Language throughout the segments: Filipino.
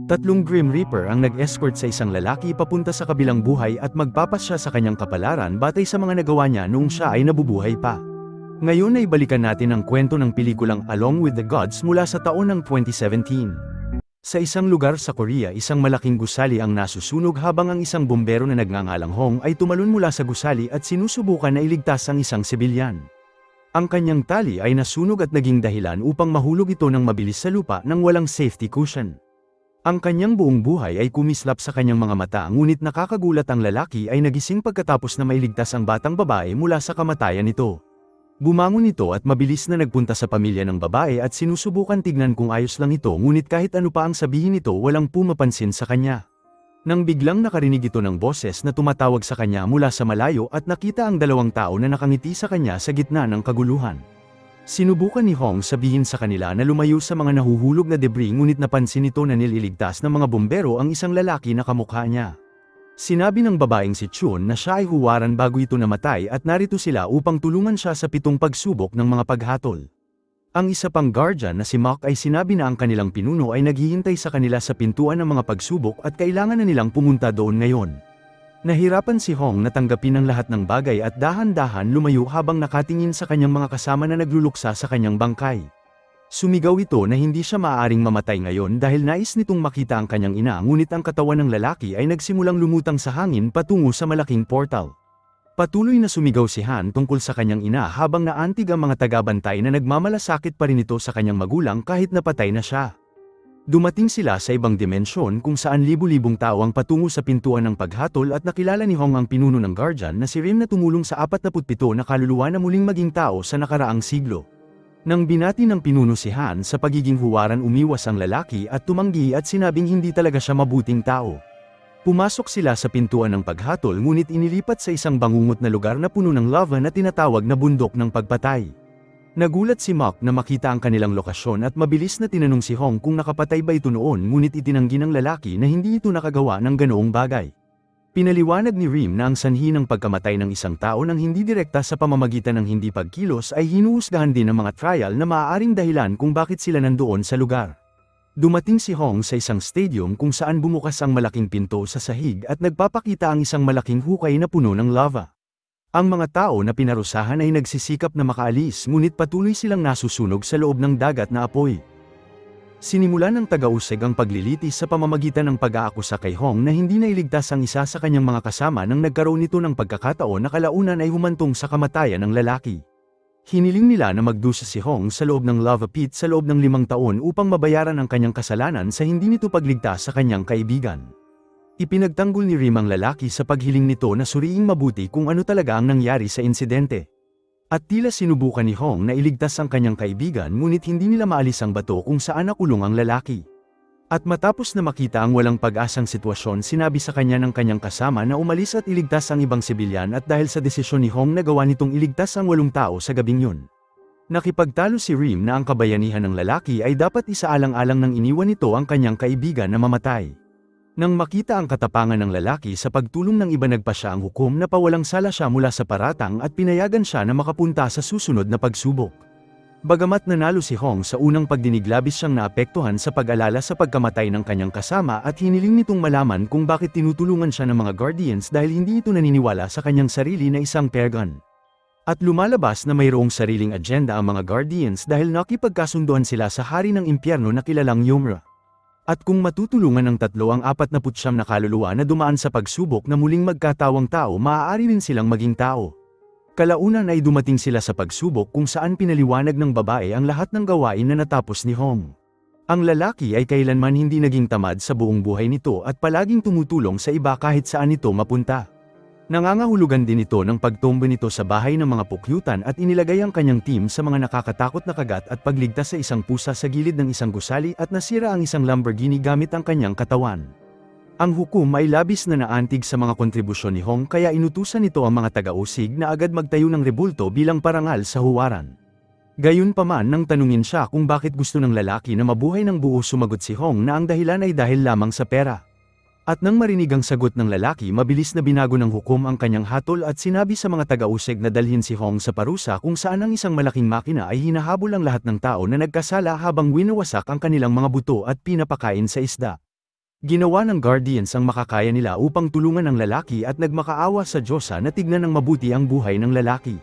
Tatlong Grim Reaper ang nag-escort sa isang lalaki papunta sa kabilang buhay at magpapasya sa kanyang kapalaran batay sa mga nagawa niya noong siya ay nabubuhay pa. Ngayon ay balikan natin ang kwento ng pelikulang Along with the Gods mula sa taon ng 2017. Sa isang lugar sa Korea, isang malaking gusali ang nasusunog habang ang isang bumbero na nagngangalang Hong ay tumalon mula sa gusali at sinusubukan na iligtas ang isang sibilyan. Ang kanyang tali ay nasunog at naging dahilan upang mahulog ito ng mabilis sa lupa nang walang safety cushion. Ang kanyang buong buhay ay kumislap sa kanyang mga mata, ngunit nakakagulat ang lalaki ay nagising pagkatapos na mailigtas ang batang babae mula sa kamatayan nito. Bumangon ito at mabilis na nagpunta sa pamilya ng babae at sinusubukan tignan kung ayos lang ito, ngunit kahit ano pa ang sabihin nito walang pumapansin sa kanya. Nang biglang nakarinig ito ng boses na tumatawag sa kanya mula sa malayo at nakita ang dalawang tao na nakangiti sa kanya sa gitna ng kaguluhan. Sinubukan ni Hong sabihin sa kanila na lumayo sa mga nahuhulog na debris, ngunit napansin nito na nililigtas ng mga bumbero ang isang lalaki na kamukha niya. Sinabi ng babaeng si Chun na siya ay huwaran bago ito namatay at narito sila upang tulungan siya sa 7 pagsubok ng mga paghatol. Ang isa pang guardian na si Mark ay sinabi na ang kanilang pinuno ay naghihintay sa kanila sa pintuan ng mga pagsubok at kailangan na nilang pumunta doon ngayon. Nahirapan si Hong na tanggapin ang lahat ng bagay at dahan-dahan lumayo habang nakatingin sa kanyang mga kasama na nagluluksa sa kanyang bangkay. Sumigaw ito na hindi siya maaaring mamatay ngayon dahil nais nitong makita ang kanyang ina, ngunit ang katawan ng lalaki ay nagsimulang lumutang sa hangin patungo sa malaking portal. Patuloy na sumigaw si Han tungkol sa kanyang ina habang naantig ang mga tagabantay na nagmamalasakit pa rin ito sa kanyang magulang kahit napatay na siya. Dumating sila sa ibang dimensyon kung saan libu-libong tao ang patungo sa pintuan ng paghatol at nakilala ni Hong ang pinuno ng guardian na si Rim na tumulong sa 47 na kaluluwa na muling maging tao sa nakaraang siglo. Nang binati ng pinuno si Han sa pagiging huwaran, umiwas ang lalaki at tumanggi at sinabing hindi talaga siya mabuting tao. Pumasok sila sa pintuan ng paghatol, ngunit inilipat sa isang bangungot na lugar na puno ng lava na tinatawag na bundok ng pagpatay. Nagulat si Mark na makita ang kanilang lokasyon at mabilis na tinanong si Hong kung nakapatay ba ito noon, ngunit itinanggi ng lalaki na hindi ito nakagawa ng ganoong bagay. Pinaliwanag ni Rim na ang sanhi ng pagkamatay ng isang tao nang hindi direkta sa pamamagitan ng hindi pagkilos ay hinuhusgahan din ng mga trial na maaaring dahilan kung bakit sila nandoon sa lugar. Dumating si Hong sa isang stadium kung saan bumukas ang malaking pinto sa sahig at nagpapakita ang isang malaking hukay na puno ng lava. Ang mga tao na pinarusahan ay nagsisikap na makaalis, ngunit patuloy silang nasusunog sa loob ng dagat na apoy. Sinimulan ng taga-usig ang paglilitis sa pamamagitan ng pag-aakusa kay Hong na hindi nailigtas ang isa sa kanyang mga kasama nang nagkaroon nito ng pagkakataon na kalaunan ay humantong sa kamatayan ng lalaki. Hiniling nila na magdusa si Hong sa loob ng lava pit sa loob ng 5 taon upang mabayaran ang kanyang kasalanan sa hindi nito pagligtas sa kanyang kaibigan. Ipinagtanggol ni Rim ang lalaki sa paghiling nito na suriing mabuti kung ano talaga ang nangyari sa insidente. At tila sinubukan ni Hong na iligtas ang kanyang kaibigan, ngunit hindi nila maalis ang bato kung saan nakulong ang lalaki. At matapos na makita ang walang pag-asang sitwasyon, sinabi sa kanya ng kanyang kasama na umalis at iligtas ang ibang sibilyan, at dahil sa desisyon ni Hong nagawa nitong iligtas ang 8 tao sa gabing yun. Nakipagtalo si Rim na ang kabayanihan ng lalaki ay dapat isaalang-alang nang iniwan nito ang kanyang kaibigan na mamatay. Nang makita ang katapangan ng lalaki sa pagtulong ng iba, nagpa siya ang hukom na pawalang sala siya mula sa paratang at pinayagan siya na makapunta sa susunod na pagsubok. Bagamat nanalo si Hong sa unang pagdinig, labis siyang naapektuhan sa pag-alala sa pagkamatay ng kanyang kasama at hiniling nitong malaman kung bakit tinutulungan siya ng mga guardians dahil hindi ito naniniwala sa kanyang sarili na isang paragon. At lumalabas na mayroong sariling agenda ang mga guardians dahil nakipagkasunduan sila sa hari ng impyerno na kilalang Yumra. At kung matutulungan ng 3 ang 49 na kaluluwa na dumaan sa pagsubok na muling magkatawang tao, maaari rin silang maging tao. Kalaunan ay dumating sila sa pagsubok kung saan pinaliwanag ng babae ang lahat ng gawain na natapos ni Hong. Ang lalaki ay kailanman hindi naging tamad sa buong buhay nito at palaging tumutulong sa iba kahit saan ito mapunta. Nangangahulugan din ito ng pagtumba nito sa bahay ng mga pukyutan at inilagay ang kanyang team sa mga nakakatakot na kagat at pagligtas sa isang pusa sa gilid ng isang gusali at nasira ang isang Lamborghini gamit ang kanyang katawan. Ang hukom ay labis na naantig sa mga kontribusyon ni Hong, kaya inutusan nito ang mga taga-usig na agad magtayo ng rebulto bilang parangal sa huwaran. Gayunpaman, nang tanungin siya kung bakit gusto ng lalaki na mabuhay ng buo, sumagot si Hong na ang dahilan ay dahil lamang sa pera. At nang marinig ang sagot ng lalaki, mabilis na binago ng hukom ang kanyang hatol at sinabi sa mga taga-usig na dalhin si Hong sa parusa kung saan ang isang malaking makina ay hinahabol ang lahat ng tao na nagkasala habang winawasak ang kanilang mga buto at pinapakain sa isda. Ginawa ng Guardians ang makakaya nila upang tulungan ang lalaki at nagmakaawa sa Diyosa na tignan ng mabuti ang buhay ng lalaki.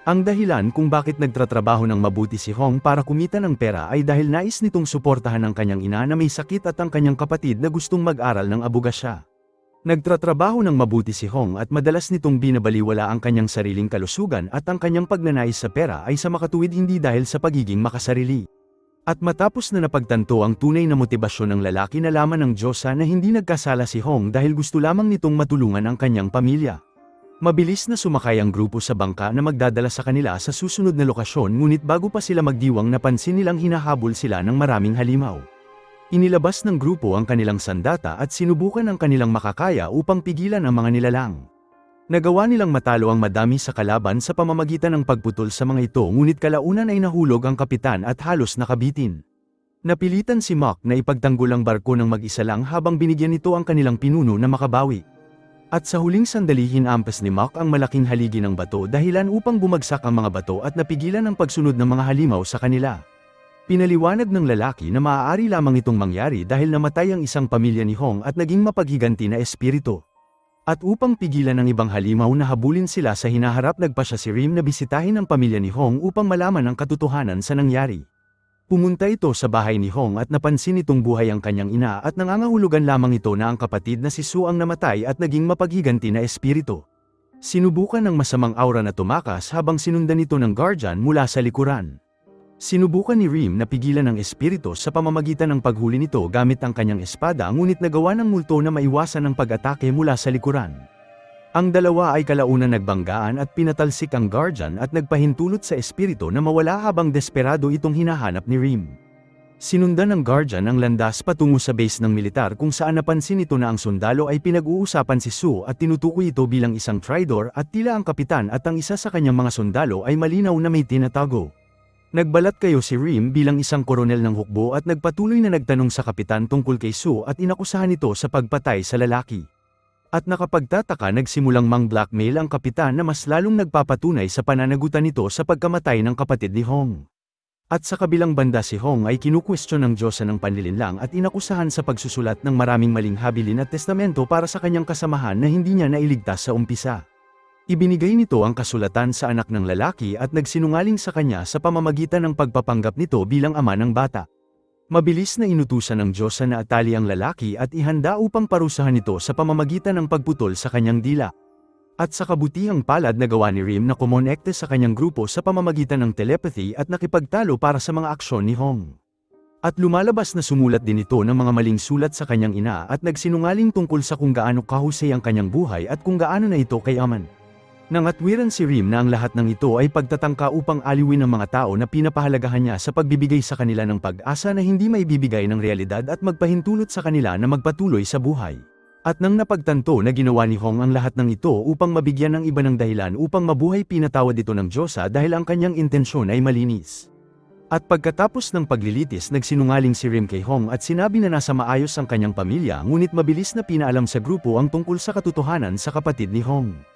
Ang dahilan kung bakit nagtratrabaho ng mabuti si Hong para kumita ng pera ay dahil nais nitong suportahan ang kanyang ina na may sakit at ang kanyang kapatid na gustong mag-aral ng abogasya. Nagtratrabaho ng mabuti si Hong at madalas nitong binabaliwala ang kanyang sariling kalusugan at ang kanyang pagnanais sa pera ay sa makatuwid hindi dahil sa pagiging makasarili. At matapos na napagtanto ang tunay na motibasyon ng lalaki, nalaman ng Diyosa na hindi nagkasala si Hong dahil gusto lamang nitong matulungan ang kanyang pamilya. Mabilis na sumakay ang grupo sa bangka na magdadala sa kanila sa susunod na lokasyon, ngunit bago pa sila magdiwang napansin nilang hinahabol sila ng maraming halimaw. Inilabas ng grupo ang kanilang sandata at sinubukan ang kanilang makakaya upang pigilan ang mga nilalang. Nagawa nilang matalo ang madami sa kalaban sa pamamagitan ng pagputol sa mga ito, ngunit kalaunan ay nahulog ang kapitan at halos nakabitin. Napilitan si Mock na ipagtanggol ang barko ng mag-isa lang habang binigyan nito ang kanilang pinuno na makabawi. At sa huling sandali hinampas ni Mock ang malaking haligi ng bato dahilan upang bumagsak ang mga bato at napigilan ang pagsunod ng mga halimaw sa kanila. Pinaliwanag ng lalaki na maaari lamang itong mangyari dahil namatay ang isang pamilya ni Hong at naging mapaghiganti na espiritu. At upang pigilan ang ibang halimaw na habulin sila sa hinaharap, nagpa siya si Rim na bisitahin ang pamilya ni Hong upang malaman ang katotohanan sa nangyari. Pumunta ito sa bahay ni Hong at napansin itong buhay ang kanyang ina at nangangahulugan lamang ito na ang kapatid na si Su ang namatay at naging mapaghiganti na espiritu. Sinubukan ng masamang aura na tumakas habang sinundan ito ng guardian mula sa likuran. Sinubukan ni Rim na pigilan ang espiritu sa pamamagitan ng paghuli nito gamit ang kanyang espada, ngunit nagawa ng multo na maiwasan ang pag-atake mula sa likuran. Ang dalawa ay kalaunan nagbanggaan at pinatalsik ang guardian at nagpahintulot sa espiritu na mawala habang desperado itong hinahanap ni Rim. Sinundan ng guardian ang landas patungo sa base ng militar kung saan napansin nito na ang sundalo ay pinag-uusapan si Su at tinutukoy ito bilang isang traidor at tila ang kapitan at ang isa sa kanyang mga sundalo ay malinaw na may tinatago. Nagbalat kayo si Rim bilang isang koronel ng hukbo at nagpatuloy na nagtanong sa kapitan tungkol kay Su at inakusahan ito sa pagpatay sa lalaki. At nakapagtataka, nagsimulang mang-blackmail ang kapitan na mas lalong nagpapatunay sa pananagutan nito sa pagkamatay ng kapatid ni Hong. At sa kabilang banda, si Hong ay kinukwestiyon ng Diyosa ng panlilinlang at inakusahan sa pagsusulat ng maraming maling habilin at testamento para sa kanyang kasamahan na hindi niya nailigtas sa umpisa. Ibinigay nito ang kasulatan sa anak ng lalaki at nagsinungaling sa kanya sa pamamagitan ng pagpapanggap nito bilang ama ng bata. Mabilis na inutusan ng Diyosa na atali ang lalaki at ihanda upang parusahan ito sa pamamagitan ng pagputol sa kanyang dila. At sa kabutihang palad, nagawa ni Rim na kumonekte sa kanyang grupo sa pamamagitan ng telepathy at nakipagtalo para sa mga aksyon ni Hong. At lumalabas na sumulat din ito ng mga maling sulat sa kanyang ina at nagsinungaling tungkol sa kung gaano kahusay ang kanyang buhay at kung gaano na ito kayaman. Nangatwiran si Rim na ang lahat ng ito ay pagtatangka upang aliwin ang mga tao na pinapahalagahan niya sa pagbibigay sa kanila ng pag-asa na hindi maibibigay ng realidad at magpahintulot sa kanila na magpatuloy sa buhay. At nang napagtanto na ginawa ni Hong ang lahat ng ito upang mabigyan ng iba ng dahilan upang mabuhay, pinatawad ito ng Diyosa dahil ang kanyang intensyon ay malinis. At pagkatapos ng paglilitis, nagsinungaling si Rim kay Hong at sinabi na nasa maayos ang kanyang pamilya, ngunit mabilis na pinaalam sa grupo ang tungkol sa katotohanan sa kapatid ni Hong.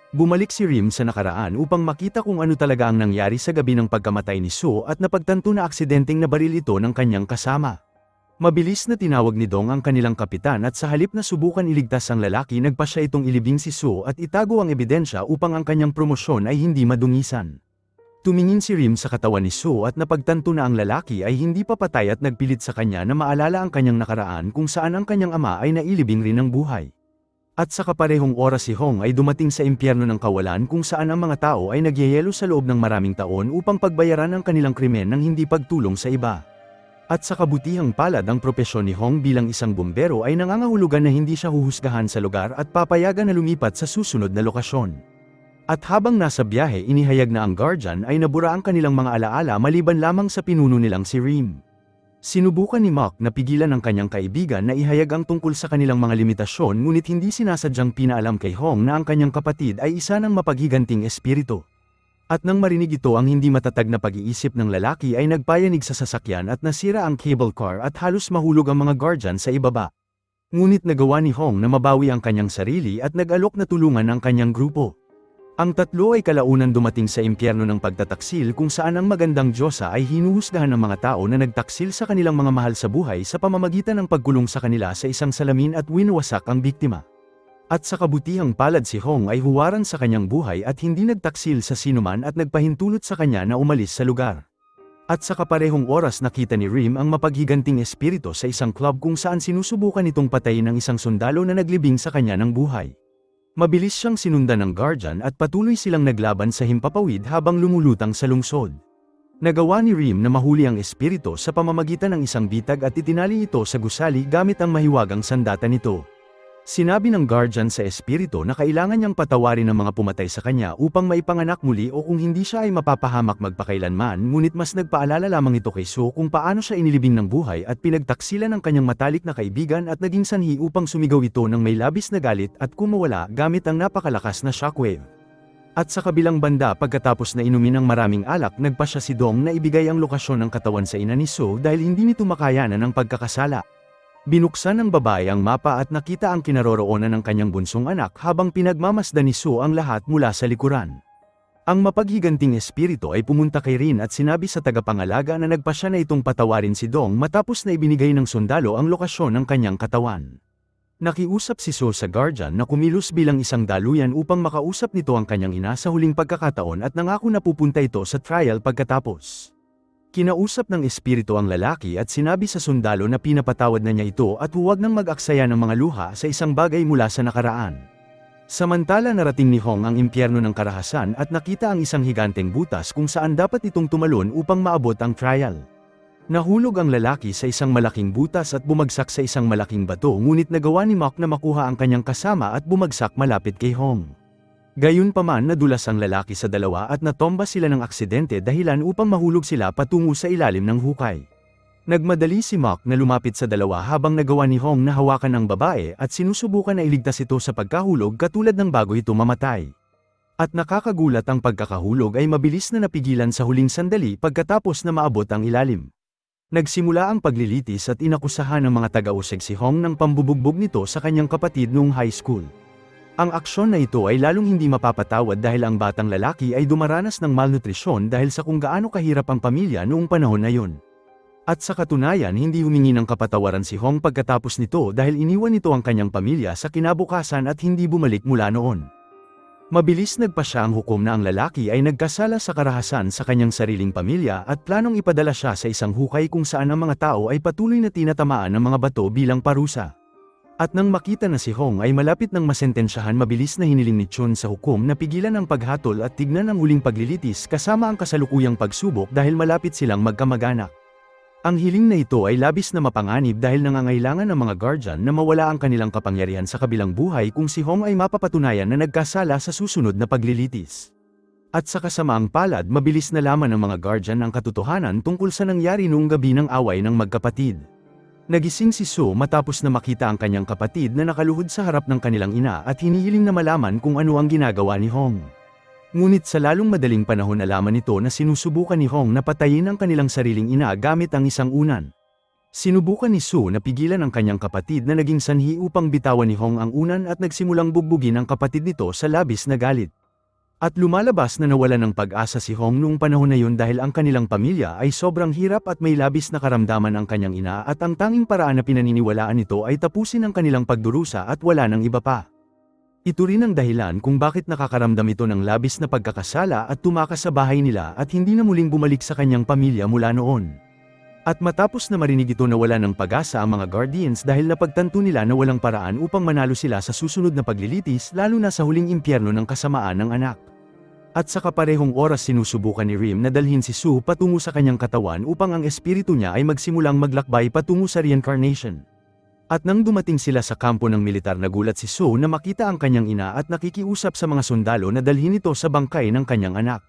Bumalik si Rim sa nakaraan upang makita kung ano talaga ang nangyari sa gabi ng pagkamatay ni Su at napagtanto na aksidenteng nabaril ito ng kanyang kasama. Mabilis na tinawag ni Dong ang kanilang kapitan at sa halip na subukan iligtas ang lalaki, nagpa siya itong ilibing si Su at itago ang ebidensya upang ang kanyang promosyon ay hindi madungisan. Tumingin si Rim sa katawan ni Su at napagtanto na ang lalaki ay hindi pa patay at nagpilit sa kanya na maalala ang kanyang nakaraan kung saan ang kanyang ama ay nailibing rin ng buhay. At sa kaparehong oras, si Hong ay dumating sa impyerno ng kawalan kung saan ang mga tao ay nagyayelo sa loob ng maraming taon upang pagbayaran ang kanilang krimen ng hindi pagtulong sa iba. At sa kabutihang palad, ang propesyon ni Hong bilang isang bumbero ay nangangahulugan na hindi siya huhusgahan sa lugar at papayagan na lumipat sa susunod na lokasyon. At habang nasa biyahe, inihayag na ang guardian ay nabura ang kanilang mga alaala maliban lamang sa pinuno nilang si Rim. Sinubukan ni Mock na pigilan ang kanyang kaibigan na ihayag ang tungkol sa kanilang mga limitasyon, ngunit hindi sinasadyang pinaalam kay Hong na ang kanyang kapatid ay isa ng mapaghiganting espiritu. At nang marinig ito ang hindi matatag na pag-iisip ng lalaki, ay nagpayanig sa sasakyan at nasira ang cable car at halos mahulog ang mga guardian sa ibaba. Ngunit nagawa ni Hong na mabawi ang kanyang sarili at nag-alok na tulungan ang kanyang grupo. Ang tatlo ay kalaunan dumating sa impyerno ng pagtataksil kung saan ang magandang Diyosa ay hinuhusgahan ng mga tao na nagtaksil sa kanilang mga mahal sa buhay sa pamamagitan ng pagkulong sa kanila sa isang salamin at winawasak ang biktima. At sa kabutihang palad si Hong ay huwaran sa kanyang buhay at hindi nagtaksil sa sinuman at nagpahintulot sa kanya na umalis sa lugar. At sa kaparehong oras nakita ni Rim ang mapaghiganting espiritu sa isang club kung saan sinusubukan itong patayin ng isang sundalo na naglibing sa kanya ng buhay. Mabilis siyang sinundan ng guardian at patuloy silang naglaban sa himpapawid habang lumulutang sa lungsod. Nagawa ni Rim na mahuli ang espiritu sa pamamagitan ng isang bitag at itinali ito sa gusali gamit ang mahiwagang sandata nito. Sinabi ng guardian sa espiritu na kailangan niyang patawarin ang mga pumatay sa kanya upang maipanganak muli o kung hindi siya ay mapapahamak magpakailanman, ngunit mas nagpaalala lamang ito kay Soo kung paano siya inilibing ng buhay at pinagtaksilan ng kanyang matalik na kaibigan at naging sanhi upang sumigaw ito ng may labis na galit at kumawala gamit ang napakalakas na shockwave. At sa kabilang banda pagkatapos na inumin ng maraming alak nagpasya si Dong na ibigay ang lokasyon ng katawan sa ina ni Soo dahil hindi nito makayanan ang pagkakasala. Binuksan ng babae ang mapa at nakita ang kinaroroonan ng kanyang bunsong anak habang pinagmamasdan ni Soo ang lahat mula sa likuran. Ang mapaghiganting espiritu ay pumunta kay Rin at sinabi sa tagapangalaga na nagpasya na itong patawarin si Dong matapos na ibinigay ng sundalo ang lokasyon ng kanyang katawan. Nakiusap si Soo sa guardian na kumilos bilang isang daluyan upang makausap nito ang kanyang ina sa huling pagkakataon at nangako na pupunta ito sa trial pagkatapos. Kinausap ng espiritu ang lalaki at sinabi sa sundalo na pinapatawad na niya ito at huwag nang mag-aksaya ng mga luha sa isang bagay mula sa nakaraan. Samantala narating ni Hong ang impyerno ng karahasan at nakita ang isang higanteng butas kung saan dapat itong tumalon upang maabot ang trial. Nahulog ang lalaki sa isang malaking butas at bumagsak sa isang malaking bato ngunit nagawa ni Mok na makuha ang kanyang kasama at bumagsak malapit kay Hong. Gayunpaman nadulas ang lalaki sa dalawa at natomba sila ng aksidente dahilan upang mahulog sila patungo sa ilalim ng hukay. Nagmadali si Mok na lumapit sa dalawa habang nagawa ni Hong na hawakan ang babae at sinusubukan na iligtas ito sa pagkahulog katulad ng bago ito mamatay. At nakakagulat ang pagkakahulog ay mabilis na napigilan sa huling sandali pagkatapos na maabot ang ilalim. Nagsimula ang paglilitis at inakusahan ng mga taga-usig si Hong ng pambubugbog nito sa kanyang kapatid noong high school. Ang aksyon na ito ay lalong hindi mapapatawad dahil ang batang lalaki ay dumaranas ng malnutrisyon dahil sa kung gaano kahirap ang pamilya noong panahon na yun. At sa katunayan hindi humingi ng kapatawaran si Hong pagkatapos nito dahil iniwan nito ang kanyang pamilya sa kinabukasan at hindi bumalik mula noon. Mabilis nagpasya ang hukom na ang lalaki ay nagkasala sa karahasan sa kanyang sariling pamilya at planong ipadala siya sa isang hukay kung saan ang mga tao ay patuloy na tinatamaan ng mga bato bilang parusa. At nang makita na si Hong ay malapit ng masentensyahan mabilis na hiniling ni Chun sa hukom na pigilan ang paghatol at tignan ang huling paglilitis kasama ang kasalukuyang pagsubok dahil malapit silang magkamag-anak. Ang hiling na ito ay labis na mapanganib dahil nangangailangan ng mga guardian na mawala ang kanilang kapangyarihan sa kabilang buhay kung si Hong ay mapapatunayan na nagkasala sa susunod na paglilitis. At sa kasamaang palad mabilis na laman ng mga guardian ang katotohanan tungkol sa nangyari noong gabi ng away ng magkapatid. Nagising si Soo matapos na makita ang kanyang kapatid na nakaluhod sa harap ng kanilang ina at hinihiling na malaman kung ano ang ginagawa ni Hong. Ngunit sa lalong madaling panahon nalaman nito na sinusubukan ni Hong na patayin ang kanilang sariling ina gamit ang isang unan. Sinubukan ni Soo na pigilan ang kanyang kapatid na naging sanhi upang bitawan ni Hong ang unan at nagsimulang bugbugin ang kapatid nito sa labis na galit. At lumalabas na nawalan ng pag-asa si Hong noong panahon na yun dahil ang kanilang pamilya ay sobrang hirap at may labis na karamdaman ang kanyang ina at ang tanging paraan na pinaniniwalaan nito ay tapusin ang kanilang pagdurusa at wala ng iba pa. Ito rin ang dahilan kung bakit nakakaramdam ito ng labis na pagkakasala at tumakas sa bahay nila at hindi na muling bumalik sa kanyang pamilya mula noon. At matapos na marinig ito na wala ng pag-asa ang mga guardians dahil napagtanto nila na walang paraan upang manalo sila sa susunod na paglilitis lalo na sa huling impyerno ng kasamaan ng anak. At sa kaparehong oras sinusubukan ni Rim na dalhin si Soo patungo sa kanyang katawan upang ang espiritu niya ay magsimulang maglakbay patungo sa reincarnation. At nang dumating sila sa kampo ng militar nagulat si Soo na makita ang kanyang ina at nakikiusap sa mga sundalo na dalhin ito sa bangkay ng kanyang anak.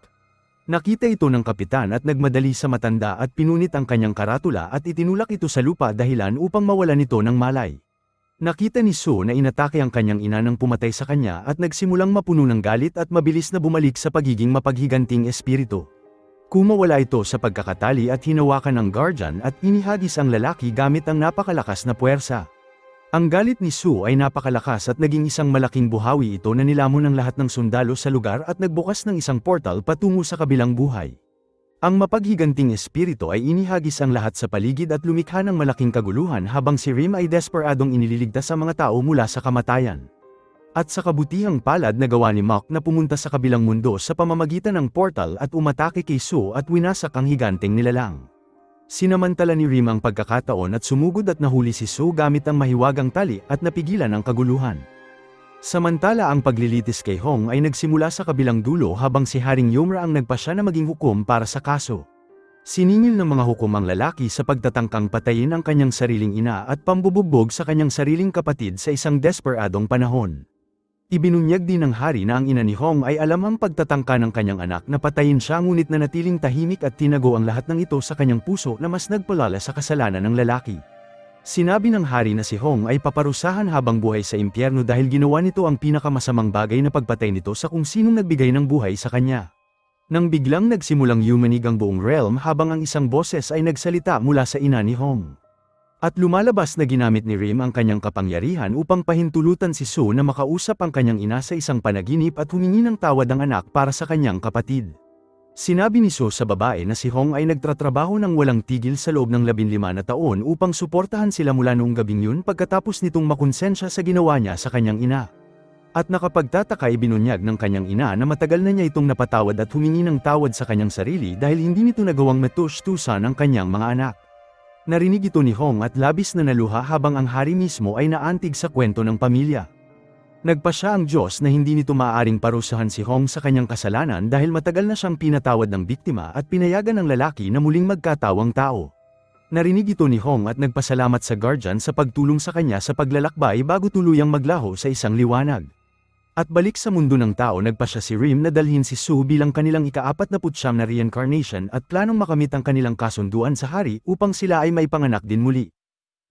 Nakita ito ng kapitan at nagmadali sa matanda at pinunit ang kanyang karatula at itinulak ito sa lupa dahilan upang mawalan ito ng malay. Nakita ni Soo na inatake ang kanyang ina nang pumatay sa kanya at nagsimulang mapuno ng galit at mabilis na bumalik sa pagiging mapaghiganting espiritu. Kumawala ito sa pagkakatali at hinawakan ng guardian at inihagis ang lalaki gamit ang napakalakas na puwersa. Ang galit ni Su ay napakalakas at naging isang malaking buhawi ito na nilamon ng lahat ng sundalo sa lugar at nagbukas ng isang portal patungo sa kabilang buhay. Ang mapaghiganting espiritu ay inihagis ang lahat sa paligid at lumikha ng malaking kaguluhan habang si Rim ay desperadong inililigtas ang mga tao mula sa kamatayan. At sa kabutihang palad nagawa ni Mok na pumunta sa kabilang mundo sa pamamagitan ng portal at umatake kay Su at winasak ang higanteng nilalang. Sinamantala ni Rim ang pagkakataon at sumugod at nahuli si Su gamit ang mahiwagang tali at napigilan ang kaguluhan. Samantala ang paglilitis kay Hong ay nagsimula sa kabilang dulo habang si Haring Yumra ang nagpasya na maging hukom para sa kaso. Siningil ng mga hukom ang lalaki sa pagtatangkang patayin ang kanyang sariling ina at pambubugbog sa kanyang sariling kapatid sa isang desperadong panahon. Ibinunyag din ng hari na ang ina ni Hong ay alam ang pagtatangka ng kanyang anak na patayin siya ngunit nanatiling tahimik at tinago ang lahat ng ito sa kanyang puso na mas nagpalala sa kasalanan ng lalaki. Sinabi ng hari na si Hong ay paparusahan habang buhay sa impyerno dahil ginawa nito ang pinakamasamang bagay na pagpatay nito sa kung sinong nagbigay ng buhay sa kanya. Nang biglang nagsimulang yumanig ang buong realm habang ang isang boses ay nagsalita mula sa ina ni Hong. At lumalabas na ginamit ni Rim ang kanyang kapangyarihan upang pahintulutan si Su na makausap ang kanyang ina sa isang panaginip at humingi ng tawad ang anak para sa kanyang kapatid. Sinabi ni Su sa babae na si Hong ay nagtatrabaho ng walang tigil sa loob ng 15 na taon upang suportahan sila mula noong gabing yun pagkatapos nitong makonsensya sa ginawa niya sa kanyang ina. At nakapagtataka ibinunyag ng kanyang ina na matagal na niya itong napatawad at humingi ng tawad sa kanyang sarili dahil hindi nito nagawang matustusan ang kanyang mga anak. Narinig ito ni Hong at labis na naluha habang ang hari mismo ay naantig sa kwento ng pamilya. Nagpasya ang Diyos na hindi nito maaaring parusahan si Hong sa kanyang kasalanan dahil matagal na siyang pinatawad ng biktima at pinayagan ng lalaki na muling magkatawang tao. Narinig ito ni Hong at nagpasalamat sa guardian sa pagtulong sa kanya sa paglalakbay bago tuluyang maglaho sa isang liwanag. At balik sa mundo ng tao nagpasya si Rim na dalhin si Su bilang kanilang ika-49 na reincarnation at planong makamit ang kanilang kasunduan sa hari upang sila ay maipanganak din muli.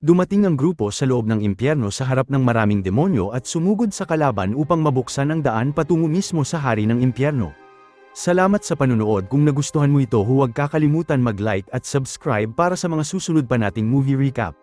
Dumating ang grupo sa loob ng impyerno sa harap ng maraming demonyo at sumugod sa kalaban upang mabuksan ang daan patungo mismo sa hari ng impyerno. Salamat sa panunood. Kung nagustuhan mo ito huwag kakalimutan mag-like at subscribe para sa mga susunod pa nating movie recap.